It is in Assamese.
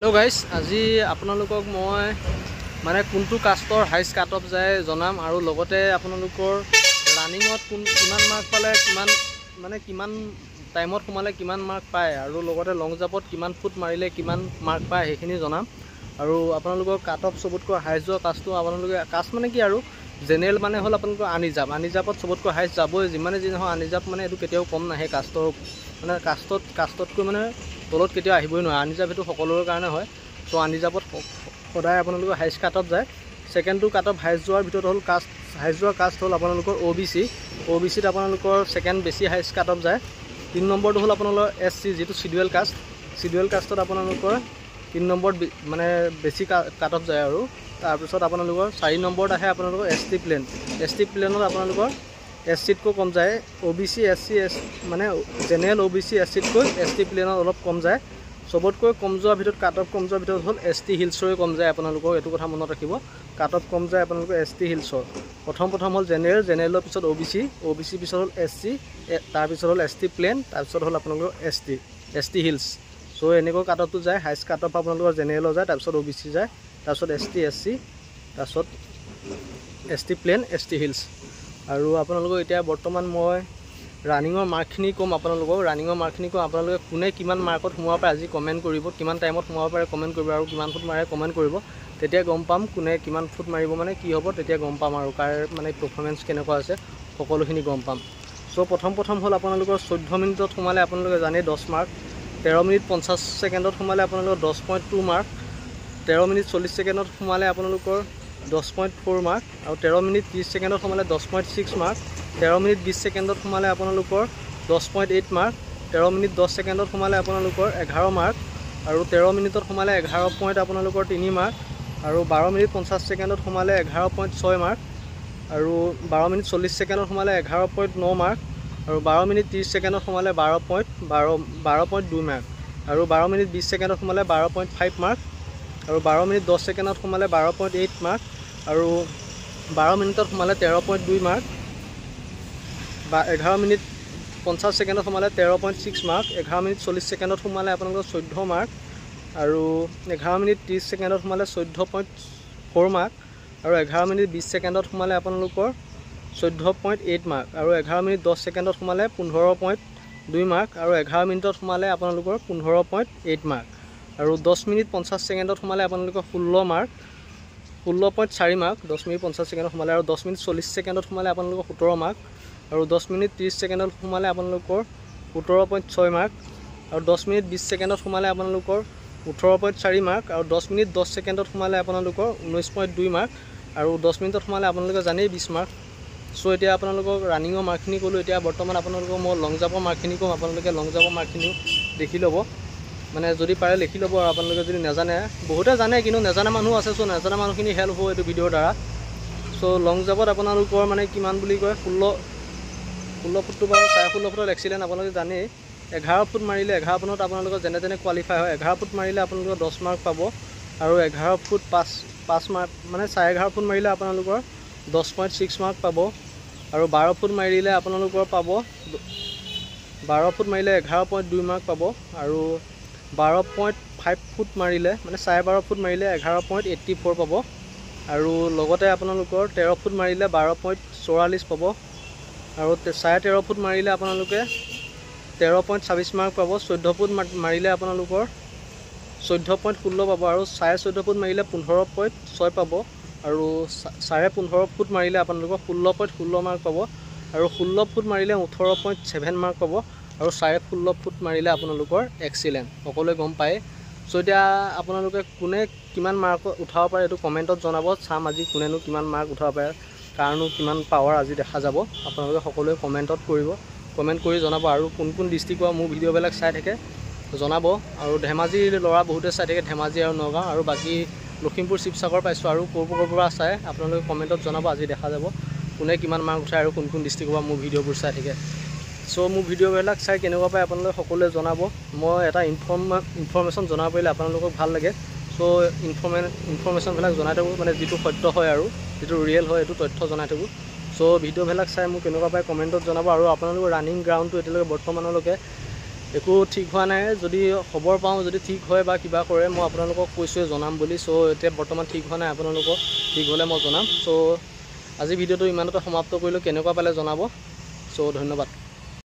हेलो गाइस আজি আপোনালোকক মই মানে কোনটো কাষ্টৰ হাইস কাট অফ যায় জনাম আৰু লগতে আপোনালোকৰ ৰানিংত কিমান মাৰ্ক পালে কিমান টাইমত সোমালে কিমান মাৰ্ক পায় আৰু লগতে লং জাম্পত কিমান ফুট মাৰিলে কিমান মাৰ্ক পায় হেখিনি জনাম আৰু আপোনালোকৰ কাট অফ সবতকৈ হাইস যোৱা কাষ্টটো আপোনালোকে কাষ্ট মানে কি আৰু জেনেৰেল মানে হল আপোনালোকৰ আনিজাপত সবতকৈ হাইস যাবই যিমানে যি নহয় আনিজাপ মানে এটো কেতিয়াও কম নাহে কাষ্টৰ মানে কাষ্টতকৈ মানে তলত কেতিয়া আহিবই নোৱাৰে আনিজাপ এটো সকলোৰ কাৰণে হয় সো আনিজাপত সদায় আপোনালোকৰ হাইস কাট অফ যায় সেকেন্ডটো কাট অফ হাইস যোৱাৰ ভিতৰত হল কাষ্ট হাইস যোৱা কাষ্ট হল আপোনালোকৰ OBC ত আপোনালোকৰ সেকেন্ড বেছি হাইস কাট অফ যায় 3 নম্বৰটো হল আপোনালোকৰ SC যেটো শিডিউল কাষ্টত আপোনালোকৰ 3 নম্বৰ মানে বেছি কাট অফ যায় আৰু তাৰ পিছত আপোনালোকৰ 4 নম্বৰত আহে আপোনালোকৰ ST প্লেনত আপোনালোকৰ SC को कम जाए OBC SC মানে জেনেৰেল OBC SC को ST প্লেনত অলপ কম যায় সবতকৈ কম যোৱা ভিতৰত কাট অফ কম যোৱা ভিতৰত হল ST হিলছৰ কম যায় আপোনালোকৰ এটো কথা মনত ৰাখিব কাট অফ কম যায় আপোনালোকৰ ST হিলছৰ প্ৰথম হল জেনেৰেলৰ পিছত OBC পিছত হল SC তাৰ পিছত হল ST প্লেন তাৰ পিছত হল আপোনালোকৰ ST হিলছ সো এনেকৈ কাট অফটো যায় হাইস কাট অফ আপোনালোকৰ জেনেৰেলৰ যায় তাৰ পিছত OBC যায় তাৰ পিছত ST SC তাৰ পিছত ST প্লেন ST হিলছ আৰু আপোনালোকক এতিয়া বৰ্তমান মই ৰানিংৰ মাৰ্কখিনি কম আপোনালোকে কোনে কিমান মাৰ্কত সোমাব পাৰে আজি কমেন্ট কৰিব কিমান টাইমত সোমাব পাৰে কমেন্ট কৰিব আৰু কিমান ফুট মাৰে কমেন্ট কৰিব তেতিয়া গম পাম কোনে কিমান ফুট মাৰিব মানে কি হ'ব তেতিয়া গম পাম আৰু কাৰ মানে পাৰফৰম্যান্স কেনেকুৱা আছে সকলোখিনি গম পাম সো প্ৰথম হল আপোনালোকৰ 14 মিনিটত সোমালে আপোনালোকে জানে 10 মাৰ্ক 13 মিনিট 50 সেকেন্ডত সোমালে আপোনালোকৰ 10.2 মাৰ্ক 13 মিনিট 40 সেকেন্ডত সোমালে আপোনালোকৰ 10.4 মাৰ্ক আৰু 13 মিনিট 30 সেকেন্ডত সোমালে 10.6 মাৰ্ক 13 মিনিট 20 সেকেন্ডত সোমালে আপোনালোকৰ 10.8 মাৰ্ক 13 মিনিট 10 সেকেন্ডত সোমালে আপোনালোকৰ 11 মাৰ্ক আৰু 13 মিনিটত সোমালে 11 পইণ্ট আপোনালোকৰ 3 মাৰ্ক আৰু 12 মিনিট 50 সেকেন্ডত সোমালে 11.6 মাৰ্ক আৰু 12 মিনিট 40 সেকেন্ডত সোমালে 11.9 মাৰ্ক আৰু 12 মিনিট 30 সেকেন্ডত সোমালে 12.2 মাৰ্ক আৰু 12 মিনিট 20 সেকেন্ডত সোমালে 12.5 মাৰ্ক আৰু 12 মিনিট 10 সেকেন্ডত সোমালে 12.8 মাৰ্ক আৰু 12 মিনিটত সোমালে 13.2 মাৰ্ক 11 মিনিট 50 সেকেন্ডত সোমালে 13.6 মাৰ্ক 11 মিনিট 40 সেকেন্ডত সোমালে আপোনালোকৰ 14 মাৰ্ক আৰু 11 মিনিট 30 সেকেন্ডত সোমালে 14.4 মাৰ্ক আৰু 11 মিনিট 20 সেকেন্ডত সোমালে আপোনালোকৰ 14.8 মাৰ্ক আৰু 11 মিনিট 10 সেকেন্ডত সোমালে 15.2 মাৰ্ক আৰু 11 মিনিটত সোমালে আপোনালোকৰ 15.8 মাৰ্ক আৰু 10 মিনিট 50 সেকেন্ডত সোমালে আপোনালোকৰ 16 মাৰ্ক 16.4 মাৰ্ক 10 মিনিট 50 সেকেন্ডত সোমালে আৰু 10 মিনিট 40 সেকেন্ডত সোমালে আপোনালোকৰ 17 মাৰ্ক আৰু 10 মিনিট 30 সেকেন্ডত সোমালে আপোনালোকৰ 17.6 মাৰ্ক আৰু 10 মিনিট 20 সেকেন্ডত সোমালে আপোনালোকৰ 18.4 মাৰ্ক আৰু 10 মিনিট 10 সেকেন্ডত সোমালে আপোনালোকৰ 19.2 মাৰ্ক আৰু 10 মিনিটত সোমালে আপোনালোকে জানেই 20 মাৰ্ক সো এতিয়া আপোনালোকক ৰানিংৰ মাৰ্কখিনি কলো এতিয়া বৰ্তমান আপোনালোকক মই লং জাম্পৰ মাৰ্কখিনি কম আপোনালোকে লং জাম্পৰ মাৰ্কখিনি দেখি ল'ব মানে যদি পাৰে লিখি ল'ব আৰু আপোনালোকে যদি নাজানে বহুতে জানে কিন্তু নাজানা মানুহ আছে সো নাজানা মানুহখিনি হেল্প হ'ব এই ভিডিওৰ দ্বাৰা সো লং জাম্পত আপোনালোকৰ মানে কিমান বুলি কয় 16 ফুটটো বা 16 ফুটৰ এক্সিলেন্ট আপোনালোকে জানে 11 ফুট মাৰিলে 11 ফুটত আপোনালোকৰ যেনে কোৱালিফাই হয় 11 ফুট মাৰিলে আপোনালোকৰ 10 মাৰ্ক পাব আৰু 11 ফুট 5 মাৰ্ক মানে 11.5 ফুট মাৰিলে আপোনালোকৰ 10.6 মাৰ্ক পাব আৰু 12 ফুট মাৰিলে আপোনালোকৰ পাব 12 ফুট মাৰিলে 11.2 মাৰ্ক পাব আৰু 12.5 ফুট মাৰিলে মানে 12.5 ফুট মাৰিলে 11.84 পাব আৰু লগতে আপোনালোকৰ 13 ফুট মাৰিলে 12.44 পাব আৰু 13.5 ফুট মাৰিলে আপোনালোকে 13.26 মাৰ্ক পাব 14 ফুট মাৰিলে আপোনালোকৰ 14.16 পাব আৰু 14.5 ফুট মাৰিলে 15.6 পাব আৰু 15.5 ফুট মাৰিলে আপোনালোকৰ 16.16 মাৰ্ক পাব আৰু 16 ফুট মাৰিলে 18.7 মাৰ্ক পাব আৰু 16.5 ফুট মাৰিলে আপোনালোকৰ এক্সিলেন্ট সকলোৱে গম পায় সো এতিয়া আপোনালোকে কোনে কিমান মাৰ্ক উঠাব পাৰে এটো কমেন্টত জনাব চাম আজি কোনেনো কিমান মাৰ্ক উঠাব পাৰে কাৰণো কিমান পাৱাৰ আজি দেখা যাব আপোনালোকে সকলোৱে কমেন্টত কৰিব কমেন্ট কৰি জনাব আৰু কোন ডিস্ট্ৰিক্টৰ মোৰ ভিডিওবিলাক চাই থাকে জনাব আৰু ধেমাজিৰ ল'ৰা বহুতে চাই থাকে ধেমাজি আৰু নগাঁও আৰু বাকি লখিমপুৰ শিৱসাগৰ পাইছো আৰু ক'ৰ পৰা চাই আপোনালোকে কমেন্টত জনাব আজি দেখা যাব কোনে কিমান মাৰ্ক উঠায় আৰু কোন ডিস্ট্ৰিক্টৰ মোৰ ভিডিওবোৰ চাই থাকে সো মোৰ ভিডিওবিলাক চাই কেনেকুৱা পায় আপোনালোকে সকলোৱে জনাব মই এটা ইনফৰমেশন জনাব পাৰিলে আপোনালোকক ভাল লাগে সো ইনফৰমেশনবিলাক জনাই থাকো মানে যেটো সত্য হয় আৰু যেটো ৰিয়েল হয় এটো তথ্য জনাই থাকো সো ভিডিওবিলাক চাই মোক কেনেকুৱা পায় কমেন্টত জনাব আৰু আপোনালোকৰ ৰানিং গ্ৰাউণ্ডটো এতিয়ালৈকে বৰ্তমানলৈকে একো ঠিক হোৱা নাই যদি খবৰ পাওঁ যদি ঠিক হয় বা কিবা কৰে মই আপোনালোকক কৈছোঁৱে জনাম বুলি চ' এতিয়া বৰ্তমান ঠিক হোৱা নাই আপোনালোকক ঠিক হ'লে মই জনাম চ' আজি ভিডিঅ'টো ইমানতে সমাপ্ত কৰিলোঁ কেনেকুৱা পালে জনাব চ' ধন্যবাদ